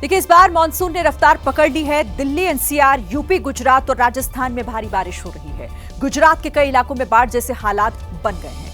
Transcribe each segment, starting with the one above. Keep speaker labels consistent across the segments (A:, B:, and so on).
A: देखिए, इस बार मानसून ने रफ्तार पकड़ ली है। दिल्ली, एनसीआर, यूपी, गुजरात और राजस्थान में भारी बारिश हो रही है। गुजरात के कई इलाकों में बाढ़ जैसे हालात बन गए हैं।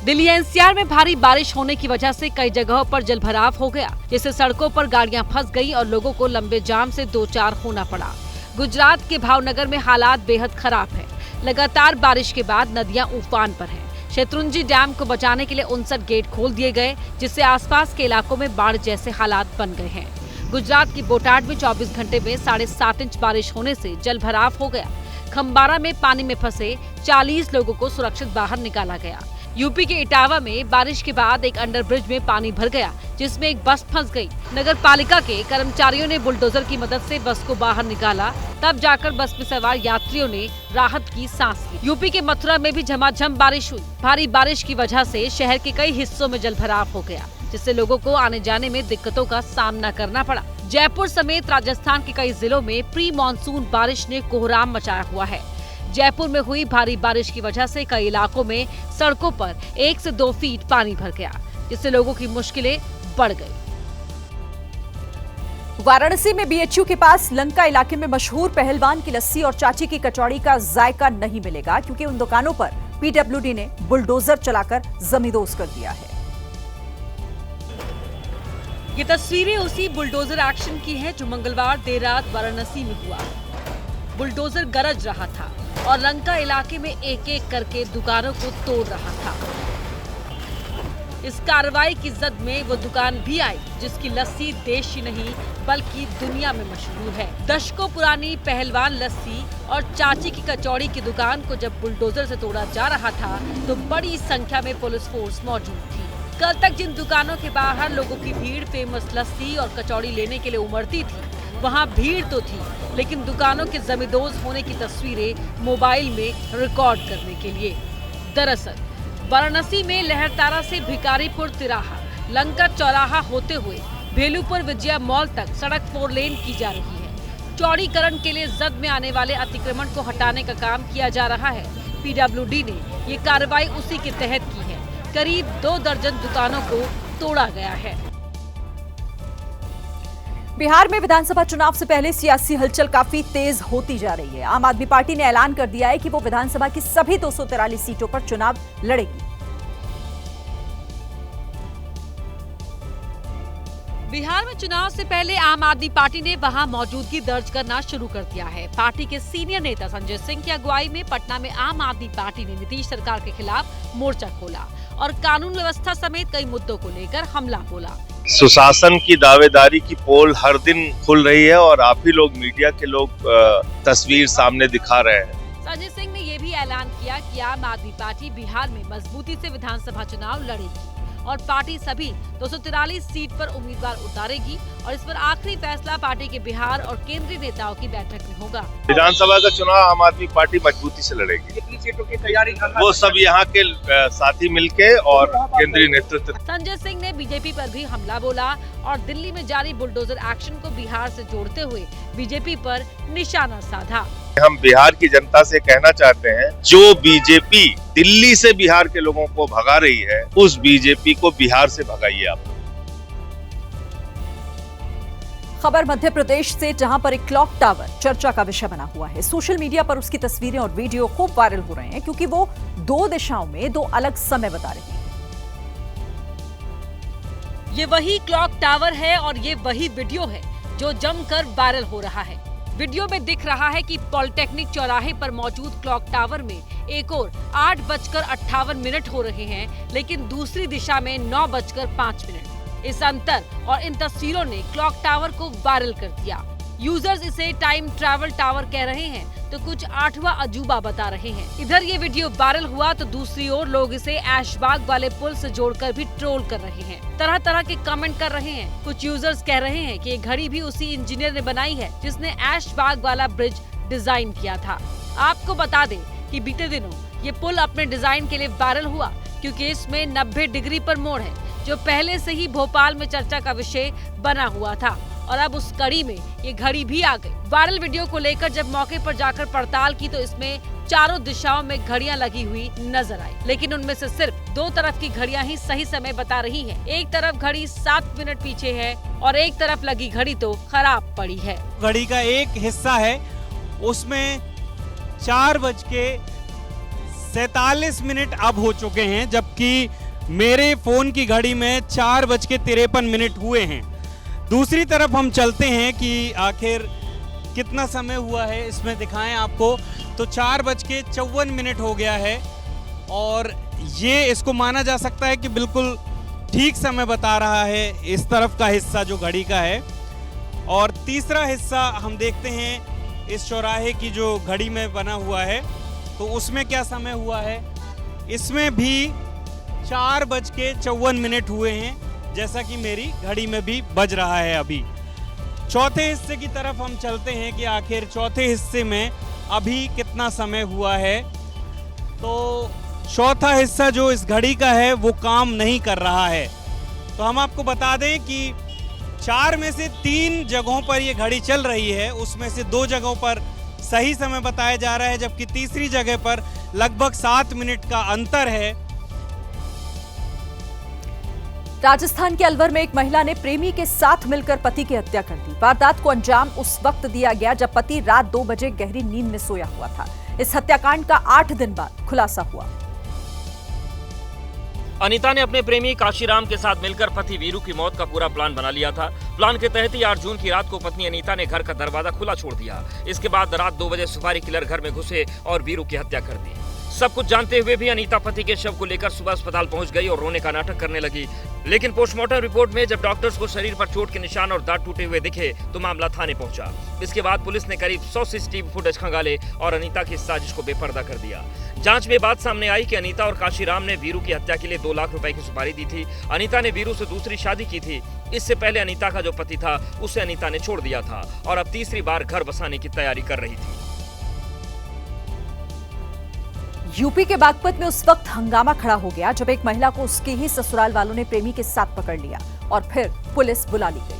B: दिल्ली एनसीआर में भारी बारिश होने की वजह से कई जगहों पर जलभराव हो गया, जिससे सड़कों पर गाड़ियां फंस गई और लोगों को लंबे जाम से दो चार होना पड़ा। गुजरात के भावनगर में हालात बेहद खराब है। लगातार बारिश के बाद नदियां उफान पर हैं। शत्रुंजि डैम को बचाने के लिए 59 गेट खोल दिए गए, जिससे आसपास के इलाकों में बाढ़ जैसे हालात बन गए हैं। गुजरात की बोटाड में 24 घंटे में 7.5 इंच बारिश होने से जलभराव हो गया। खम्बारा में पानी में फंसे 40 लोगों को सुरक्षित बाहर निकाला गया। यूपी के इटावा में बारिश के बाद एक अंडरब्रिज में पानी भर गया, जिसमें एक बस फंस गई। नगर पालिका के कर्मचारियों ने बुलडोजर की मदद से बस को बाहर निकाला, तब जाकर बस में सवार यात्रियों ने राहत की सांस ली। यूपी के मथुरा में भी झमाझम बारिश हुई। भारी बारिश की वजह से शहर के कई हिस्सों में जलभराव हो गया, जिससे लोगों को आने जाने में दिक्कतों का सामना करना पड़ा। जयपुर समेत राजस्थान के कई जिलों में प्री मानसून बारिश ने कोहराम मचाया हुआ है। जयपुर में हुई भारी बारिश की वजह से कई इलाकों में सड़कों पर 1 से 2 फीट पानी भर गया, जिससे लोगों की मुश्किलें बढ़ गई।
A: वाराणसी में बीएचयू के पास लंका इलाके में मशहूर पहलवान की लस्सी और चाची की कचौड़ी का जायका नहीं मिलेगा, क्योंकि उन दुकानों पर पीडब्ल्यूडी ने बुलडोजर चलाकर जमींदोज कर दिया है।
B: ये तस्वीरें उसी बुलडोजर एक्शन की हैं जो मंगलवार देर रात वाराणसी में हुआ। बुलडोजर गरज रहा था और लंका इलाके में एक एक करके दुकानों को तोड़ रहा था। इस कार्रवाई की जद में वो दुकान भी आई जिसकी लस्सी देश ही नहीं बल्कि दुनिया में मशहूर है। दशकों पुरानी पहलवान लस्सी और चाची की कचौड़ी की दुकान को जब बुलडोजर से तोड़ा जा रहा था तो बड़ी संख्या में पुलिस फोर्स मौजूद थी। कल तक जिन दुकानों के बाहर लोगों की भीड़ फेमस लस्सी और कचौड़ी लेने के लिए उमड़ती थी, वहाँ भीड़ तो थी, लेकिन दुकानों के जमींदोज होने की तस्वीरें मोबाइल में रिकॉर्ड करने के लिए। दरअसल वाराणसी में लहरतारा से भिकारीपुर तिराहा, लंका चौराहा होते हुए भेलूपुर विजया मॉल तक सड़क 4 लेन की जा रही है। चौड़ीकरण के लिए जद में आने वाले अतिक्रमण को हटाने का काम किया जा रहा है। पीडब्ल्यूडी ने ये कार्रवाई उसी के तहत की है। करीब 2 दर्जन दुकानों को तोड़ा गया है।
A: बिहार में विधानसभा चुनाव से पहले सियासी हलचल काफी तेज होती जा रही है। आम आदमी पार्टी ने ऐलान कर दिया है कि वो विधानसभा की सभी 243 सीटों पर चुनाव लड़ेगी।
B: बिहार में चुनाव से पहले आम आदमी पार्टी ने वहां मौजूदगी दर्ज करना शुरू कर दिया है। पार्टी के सीनियर नेता संजय सिंह की अगुवाई में पटना में आम आदमी पार्टी ने नीतीश सरकार के खिलाफ मोर्चा खोला और कानून व्यवस्था समेत कई मुद्दों को लेकर हमला बोला।
C: सुशासन की दावेदारी की पोल हर दिन खुल रही है और आप ही लोग, मीडिया के लोग तस्वीर सामने दिखा रहे हैं।
B: संजय सिंह ने ये भी ऐलान किया कि आम आदमी पार्टी बिहार में मजबूती से विधानसभा चुनाव लड़ेगी और पार्टी सभी 243 सीट पर उम्मीदवार उतारेगी और इस पर आखिरी फैसला पार्टी के बिहार और केंद्रीय नेताओं की बैठक में होगा।
C: विधानसभा का चुनाव आम आदमी पार्टी मजबूती से लड़ेगी।
D: कितनी सीटों की तैयारी
C: वो सब यहाँ के साथी मिलके और केंद्रीय नेतृत्व।
B: संजय सिंह ने बीजेपी पर भी हमला बोला और दिल्ली में जारी बुलडोजर एक्शन को बिहार से जोड़ते हुए बीजेपी पर निशाना साधा।
C: हम बिहार की जनता से कहना चाहते हैं, जो बीजेपी दिल्ली से बिहार के लोगों को भगा रही है, उस बीजेपी को बिहार से भगाइए आप।
A: खबर मध्य प्रदेश से, जहां पर एक क्लॉक टावर चर्चा का विषय बना हुआ है। सोशल मीडिया पर उसकी तस्वीरें और वीडियो खूब वायरल हो रहे हैं, क्योंकि वो 2 दिशाओं में 2 अलग समय बता रही है।
B: ये वही क्लॉक टावर है और ये वही वीडियो है जो जमकर वायरल हो रहा है। वीडियो में दिख रहा है कि पॉलिटेक्निक चौराहे पर मौजूद क्लॉक टावर में एक और 8:58 हो रहे हैं, लेकिन दूसरी दिशा में 9:05। इस अंतर और इन तस्वीरों ने क्लॉक टावर को वायरल कर दिया। यूजर्स इसे टाइम ट्रैवल टावर कह रहे हैं तो कुछ 8वां अजूबा बता रहे हैं। इधर ये वीडियो वायरल हुआ तो दूसरी ओर लोग इसे ऐशबाग वाले पुल से जोड़कर भी ट्रोल कर रहे हैं। तरह तरह के कमेंट कर रहे हैं। कुछ यूजर्स कह रहे हैं कि ये घड़ी भी उसी इंजीनियर ने बनाई है जिसने ऐशबाग वाला ब्रिज डिजाइन किया था। आपको बता दें कि बीते दिनों ये पुल अपने डिजाइन के लिए वायरल हुआ, क्योंकि इसमें 90 डिग्री पर मोड़ है, जो पहले से ही भोपाल में चर्चा का विषय बना हुआ था और अब उस कड़ी में ये घड़ी भी आ गई। वायरल वीडियो को लेकर जब मौके पर जाकर पड़ताल की तो इसमें चारों दिशाओं में घड़ियां लगी हुई नजर आई, लेकिन उनमें से सिर्फ 2 तरफ की घड़ियां ही सही समय बता रही हैं। एक तरफ घड़ी 7 मिनट पीछे है और एक तरफ लगी घड़ी तो खराब पड़ी है।
D: घड़ी का एक हिस्सा है उसमें 4:47 अब हो चुके हैं, जबकि मेरे फोन की घड़ी में 4:53 हुए हैं। दूसरी तरफ हम चलते हैं कि आखिर कितना समय हुआ है, इसमें दिखाएं आपको। तो 4:54 हो गया है और ये इसको माना जा सकता है कि बिल्कुल ठीक समय बता रहा है इस तरफ का हिस्सा जो घड़ी का है। और तीसरा हिस्सा हम देखते हैं इस चौराहे की जो घड़ी में बना हुआ है, तो उसमें क्या समय हुआ है। इसमें भी 4:54 हुए हैं, जैसा कि मेरी घड़ी में भी बज रहा है अभी। चौथे हिस्से की तरफ हम चलते हैं कि आखिर चौथे हिस्से में अभी कितना समय हुआ है। तो चौथा हिस्सा जो इस घड़ी का है वो काम नहीं कर रहा है। तो हम आपको बता दें कि 4 में से 3 जगहों पर ये घड़ी चल रही है, उसमें से 2 जगहों पर सही समय बताया जा रहा है, जबकि तीसरी जगह पर लगभग 7 मिनट का अंतर है।
A: राजस्थान के अलवर में एक महिला ने प्रेमी के साथ मिलकर पति की हत्या कर दी। वारदात को अंजाम उस वक्त दिया गया जब पति रात 2 बजे गहरी नींद में सोया हुआ था। इस हत्याकांड का 8 दिन बाद खुलासा हुआ।
E: अनीता ने अपने प्रेमी काशीराम के साथ मिलकर पति वीरू की मौत का पूरा प्लान बना लिया था। प्लान के तहत ही 8 जून की रात को पत्नी अनीता ने घर का दरवाजा खुला छोड़ दिया। इसके बाद रात 2 बजे सुपारी किलर घर में घुसे और वीरू की हत्या कर दी। सब कुछ जानते हुए भी अनीता पति के शव को लेकर सुबह अस्पताल पहुंच गई और रोने का नाटक करने लगी। लेकिन पोस्टमार्टम रिपोर्ट में जब डॉक्टर्स को शरीर पर चोट के निशान और दांत टूटे हुए दिखे तो मामला थाने पहुंचा। इसके बाद पुलिस ने करीब 100 सीसीटीवी फुटेज खंगाले और अनीता की साजिश को बेपर्दा कर दिया। जांच में बात सामने आई कि अनीता और काशीराम ने वीरू की हत्या के लिए 2 लाख रुपए की सुपारी दी थी। अनीता ने वीरू से दूसरी शादी की थी। इससे पहले अनीता का जो पति था उसे अनीता ने छोड़ दिया था और अब तीसरी बार घर बसाने की तैयारी कर रही थी।
A: यूपी के बागपत में उस वक्त हंगामा खड़ा हो गया जब एक महिला को उसके ही ससुराल वालों ने प्रेमी के साथ पकड़ लिया और फिर पुलिस बुला ली गई।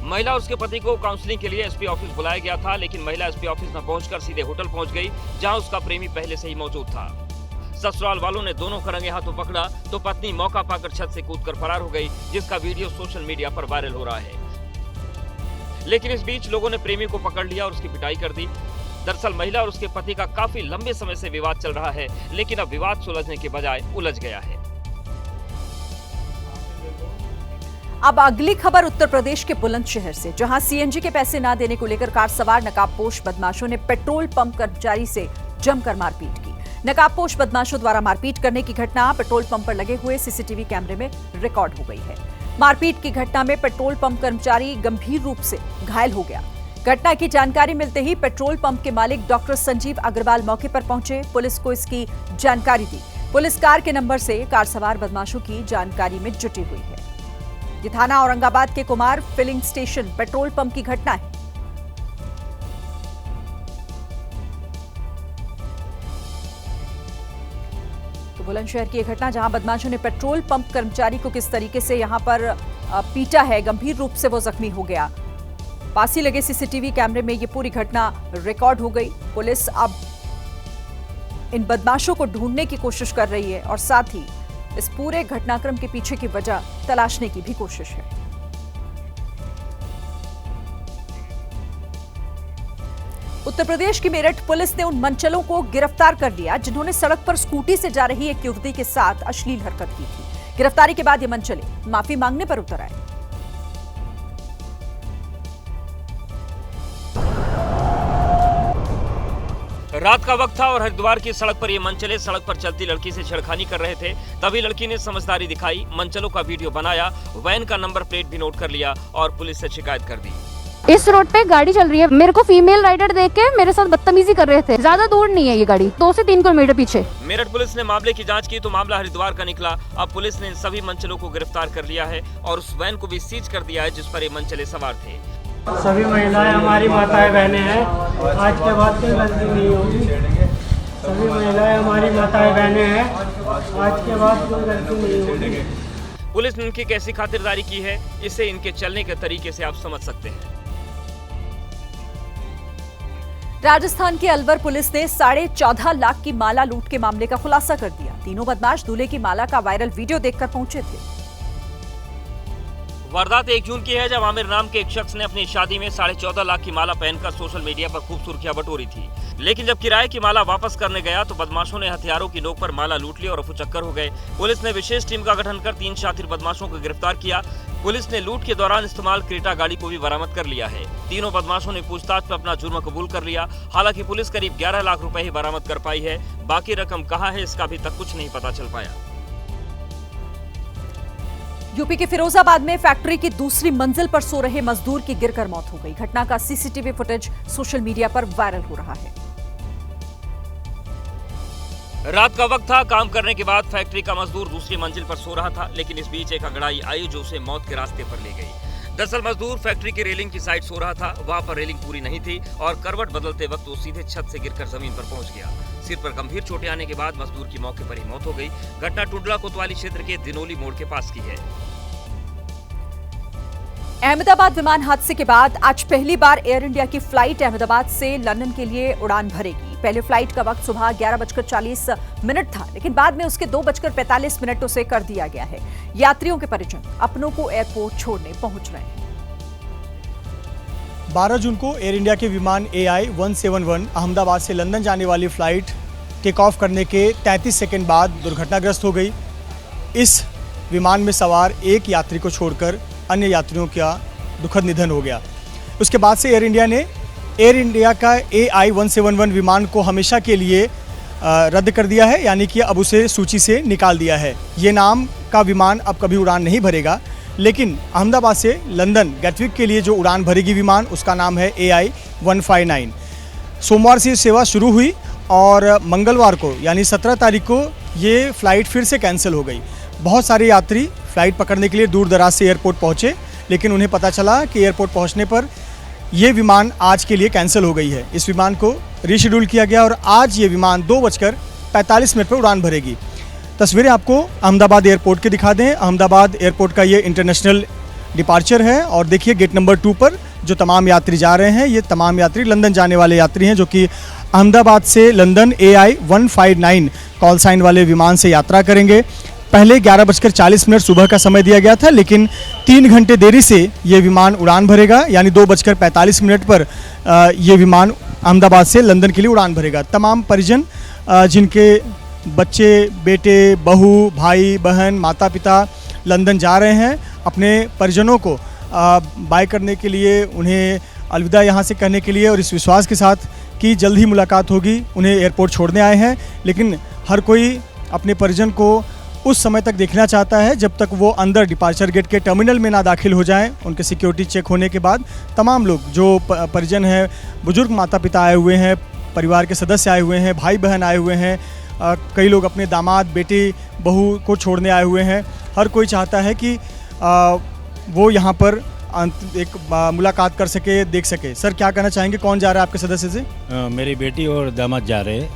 E: महिला और उसके पति को काउंसलिंग के लिए एसपी ऑफिस बुलाया गया था, लेकिन महिला एसपी ऑफिस न पहुंचकर सीधे होटल पहुंच गई जहां उसका प्रेमी पहले से ही मौजूद था। ससुराल वालों ने दोनों को रंगे हाथों पकड़ा तो पत्नी मौका पाकर छत से कूदकर फरार हो गई, जिसका वीडियो सोशल मीडिया पर वायरल हो रहा है। लेकिन इस बीच लोगों ने प्रेमी को पकड़ लिया और उसकी पिटाई कर दी। दरअसल महिला और उसके पति का काफी लंबे समय से विवाद चल रहा है, लेकिन अब विवाद सुलझने के बजाय उलझ गया है।
A: अब अगली खबर उत्तर प्रदेश के बुलंदशहर से, जहां सीएनजी के पैसे न देने को लेकर कार सवार नकाबपोश बदमाशों ने पेट्रोल पंप कर्मचारी से जमकर मारपीट की। नकाबपोश बदमाशों द्वारा मारपीट करने की घटना पेट्रोल पंप पर लगे हुए सीसीटीवी कैमरे में रिकॉर्ड हो गई है। मारपीट की घटना में पेट्रोल पंप कर्मचारी गंभीर रूप से घायल हो गया। घटना की जानकारी मिलते ही पेट्रोल पंप के मालिक डॉक्टर संजीव अग्रवाल मौके पर पहुंचे, पुलिस को इसकी जानकारी दी। पुलिस कार के नंबर से कार सवार बदमाशों की जानकारी में जुटी हुई है। ये थाना औरंगाबाद के Kumar filling station petrol pump की घटना है। तो बुलंदशहर की घटना जहां बदमाशों ने पेट्रोल पंप कर्मचारी को किस तरीके से यहां पर पीटा है, गंभीर रूप से वो जख्मी हो गया। पास ही लगे सीसीटीवी कैमरे में ये पूरी घटना रिकॉर्ड हो गई। पुलिस अब इन बदमाशों को ढूंढने की कोशिश कर रही है और साथ ही इस पूरे घटनाक्रम के पीछे की वजह तलाशने की भी कोशिश है। उत्तर प्रदेश की मेरठ पुलिस ने उन मनचलों को गिरफ्तार कर लिया जिन्होंने सड़क पर स्कूटी से जा रही एक युवती के साथ अश्लील हरकत की थी। गिरफ्तारी के बाद ये मनचले माफी मांगने पर उतर आए।
E: रात का वक्त था और हरिद्वार की सड़क पर ये मनचले सड़क पर चलती लड़की से छेड़खानी कर रहे थे। तभी लड़की ने समझदारी दिखाई, मनचलों का वीडियो बनाया, वैन का नंबर प्लेट भी नोट कर लिया और पुलिस से शिकायत कर दी।
F: इस रोड पे गाड़ी चल रही है, मेरे को फीमेल राइडर देख के मेरे साथ बदतमीजी कर रहे थे। ज्यादा दूर नहीं है ये गाड़ी, 2 से 3 किलोमीटर पीछे।
E: मेरठ पुलिस ने मामले की जांच की तो मामला हरिद्वार का निकला। अब पुलिस ने सभी मनचलों को गिरफ्तार कर लिया है और उस वैन को भी सीज कर दिया है जिस पर ये मनचले सवार थे।
G: सभी महिलाएं हमारी माताएं बहनें हैं, आज के बाद कोई गलती नहीं होगी। सभी महिलाएं हमारी माताएं बहनें हैं, आज के बाद कोई गलती नहीं होगी।
E: पुलिस ने इनकी कैसी खातिरदारी की है, इससे इनके चलने के तरीके से आप समझ सकते हैं।
A: राजस्थान के अलवर पुलिस ने 14.5 लाख की माला लूट के मामले का खुलासा कर दिया। तीनों बदमाश दूल्हे की माला का वायरल वीडियो देखकर पहुंचे थे।
E: वारदात 1 जून की है, जब आमिर नाम के एक शख्स ने अपनी शादी में 14.5 लाख की माला पहनकर सोशल मीडिया पर खूब सुर्खियां बटोरी थी। लेकिन जब किराए की माला वापस करने गया तो बदमाशों ने हथियारों की नोक पर माला लूट ली और रफूचक्कर हो गए। पुलिस ने विशेष टीम का गठन कर 3 शातिर बदमाशों को गिरफ्तार किया। पुलिस ने लूट के दौरान इस्तेमाल क्रेटा गाड़ी को भी बरामद कर लिया है। तीनों बदमाशों ने पूछताछ में अपना जुर्म कबूल कर लिया। हालांकि पुलिस करीब 11 लाख रुपए ही बरामद कर पाई है। बाकी रकम कहां है, इसका अभी तक कुछ नहीं पता चल पाया।
A: यूपी के फिरोजाबाद में फैक्ट्री की दूसरी मंजिल पर सो रहे मजदूर की गिरकर मौत हो गई। घटना का सीसीटीवी फुटेज सोशल मीडिया पर वायरल हो रहा है।
E: रात का वक्त था। काम करने के बाद फैक्ट्री का मजदूर दूसरी मंजिल पर सो रहा था, लेकिन इस बीच एक अगड़ाई आई जो उसे मौत के रास्ते पर ले गई। दरअसल मजदूर फैक्ट्री की रेलिंग की साइड सो रहा था। वहां पर रेलिंग पूरी नहीं थी और करवट बदलते वक्त वो सीधे छत से गिरकर जमीन पर पहुंच गया। सिर पर गंभीर चोटें आने के बाद मजदूर की मौके पर ही मौत हो गई। घटना टुंडला कोतवाली क्षेत्र के दिनोली मोड़ के पास की है।
A: अहमदाबाद विमान हादसे के बाद आज पहली बार एयर इंडिया की फ्लाइट अहमदाबाद से लंदन के लिए उड़ान भरेगी। पहले फ्लाइट का वक्त सुबह 11:40 था, लेकिन बाद में उसके 2:45 से कर दिया गया है। यात्रियों के परिजन अपनों को एयरपोर्ट छोड़ने पहुंच रहे हैं।
H: 12 जून को एयर इंडिया के विमान AI-171 अहमदाबाद से लंदन जाने वाली फ्लाइट टेक ऑफ करने के 33 सेकंड बाद दुर्घटनाग्रस्त हो गई। इस विमान में सवार एक यात्री को छोड़कर अन्य यात्रियों का दुखद निधन हो गया। उसके बाद से एयर इंडिया का AI-171 विमान को हमेशा के लिए रद्द कर दिया है, यानी कि अब उसे सूची से निकाल दिया है। ये नाम का विमान अब कभी उड़ान नहीं भरेगा, लेकिन अहमदाबाद से लंदन गैटविक के लिए जो उड़ान भरेगी विमान, उसका नाम है AI-159। सोमवार से सेवा शुरू हुई और मंगलवार को यानी 17 तारीख को ये फ़्लाइट फिर से कैंसिल हो गई। बहुत सारे यात्री फ़्लाइट पकड़ने के लिए दूर दराज से एयरपोर्ट पहुँचे, लेकिन उन्हें पता चला कि एयरपोर्ट पहुँचने पर ये विमान आज के लिए कैंसिल हो गई है। इस विमान को रीशेड्यूल किया गया और आज ये विमान 2:45 पर उड़ान भरेगी। तस्वीरें आपको अहमदाबाद एयरपोर्ट के दिखा दें। अहमदाबाद एयरपोर्ट का ये इंटरनेशनल डिपार्चर है और देखिए गेट नंबर 2 पर जो तमाम यात्री जा रहे हैं, ये तमाम यात्री लंदन जाने वाले यात्री हैं, जो कि अहमदाबाद से लंदन AI-159 कॉल साइन वाले विमान से यात्रा करेंगे। पहले 11:40 सुबह का समय दिया गया था, लेकिन 3 घंटे देरी से ये विमान उड़ान भरेगा, यानी 2:45 पर ये विमान अहमदाबाद से लंदन के लिए उड़ान भरेगा। तमाम परिजन जिनके बच्चे, बेटे, बहू, भाई, बहन, माता पिता लंदन जा रहे हैं, अपने परिजनों को बाय करने के लिए, उन्हें अलविदा यहाँ से कहने के लिए और इस विश्वास के साथ कि जल्द ही मुलाकात होगी, उन्हें एयरपोर्ट छोड़ने आए हैं। लेकिन हर कोई अपने परिजन को उस समय तक देखना चाहता है जब तक वो अंदर डिपार्चर गेट के टर्मिनल में ना दाखिल हो जाएं। उनके सिक्योरिटी चेक होने के बाद तमाम लोग जो परिजन हैं, बुजुर्ग माता पिता आए हुए हैं, परिवार के सदस्य आए हुए हैं, भाई बहन आए हुए हैं, कई लोग अपने दामाद, बेटी, बहू को छोड़ने आए हुए हैं। हर कोई चाहता है कि वो यहाँ पर एक मुलाकात कर सके, देख सके। सर, क्या कहना चाहेंगे, कौन जा रहा है आपके सदस्य से?
I: मेरी बेटी और दामाद जा रहे हैं,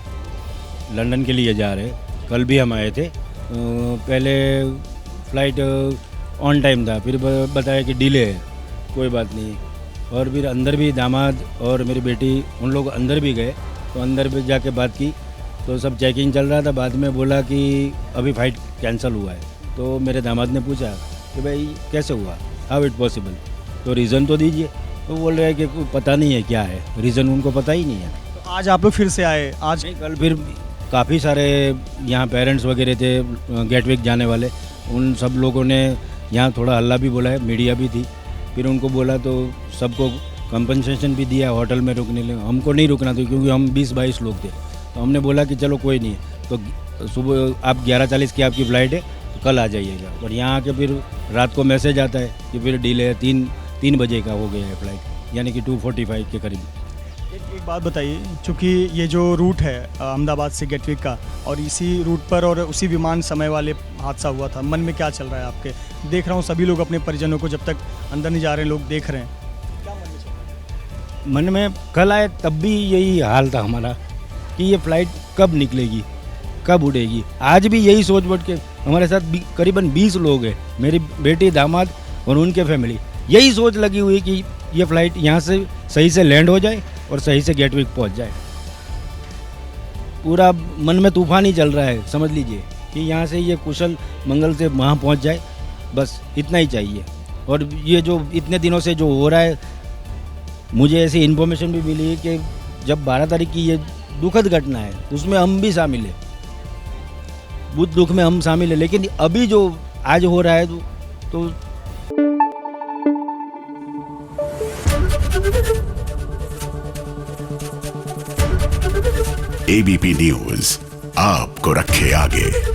I: लंदन के लिए जा रहे हैं। कल भी हम आए थे। पहले फ़्लाइट ऑन टाइम था, फिर बताया कि डिले है, कोई बात नहीं। और फिर अंदर भी दामाद और मेरी बेटी उन लोग अंदर भी गए, तो अंदर भी जाके बात की तो सब चेकिंग चल रहा था। बाद में बोला कि अभी फ़्लाइट कैंसिल हुआ है। तो मेरे दामाद ने पूछा कि भाई कैसे हुआ, हाउ इट पॉसिबल, तो रीज़न तो दीजिए। तो बोल रहे हैं कि पता नहीं है क्या है, रीज़न उनको पता ही नहीं है।
H: तो आज आप लोग फिर से आए? आज
I: नहीं, कल फिर काफ़ी सारे यहाँ पेरेंट्स वगैरह थे गेटविक जाने वाले, उन सब लोगों ने यहाँ थोड़ा हल्ला भी बोला है, मीडिया भी थी। फिर उनको बोला तो सबको कंपनसेशन भी दिया होटल में रुकने लिए। हमको नहीं रुकना था क्योंकि हम 20-22 लोग थे, तो हमने बोला कि चलो कोई नहीं, तो सुबह आप 11:40 की आपकी फ़्लाइट है, तो कल आ जाइएगा। और यहाँ आके फिर रात को मैसेज आता है कि फिर डिले है, 3 बजे का हो गया है फ़्लाइट, यानी कि 2:45 के करीब।
H: एक बात बताइए, चूँकि ये जो रूट है अहमदाबाद से गेटविक का, और इसी रूट पर और उसी विमान समय वाले हादसा हुआ था, मन में क्या चल रहा है आपके? देख रहा हूँ सभी लोग अपने परिजनों को जब तक अंदर नहीं जा रहे लोग देख रहे हैं, क्या मन में चल रहा है?
I: मन में कल आए तब भी यही हाल था हमारा कि ये फ़्लाइट कब निकलेगी, कब उड़ेगी। आज भी यही सोच बैठ के हमारे साथ करीबन 20 लोग हैं, मेरी बेटी, दामाद और उनके फैमिली, यही सोच लगी हुई कि ये फ़्लाइट यहाँ से सही से लैंड हो जाए और सही से गेटवे पहुंच जाए। पूरा मन में तूफान ही चल रहा है, समझ लीजिए कि यहाँ से ये कुशल मंगल से वहाँ पहुँच जाए, बस इतना ही चाहिए। और ये जो इतने दिनों से जो हो रहा है, मुझे ऐसी इन्फॉर्मेशन भी मिली है कि जब 12 तारीख की ये दुखद घटना है उसमें हम भी शामिल हैं, बुद्ध दुख में हम शामिल हैं, लेकिन अभी जो आज हो रहा है तो
J: ABP न्यूज़ आपको रखे आगे।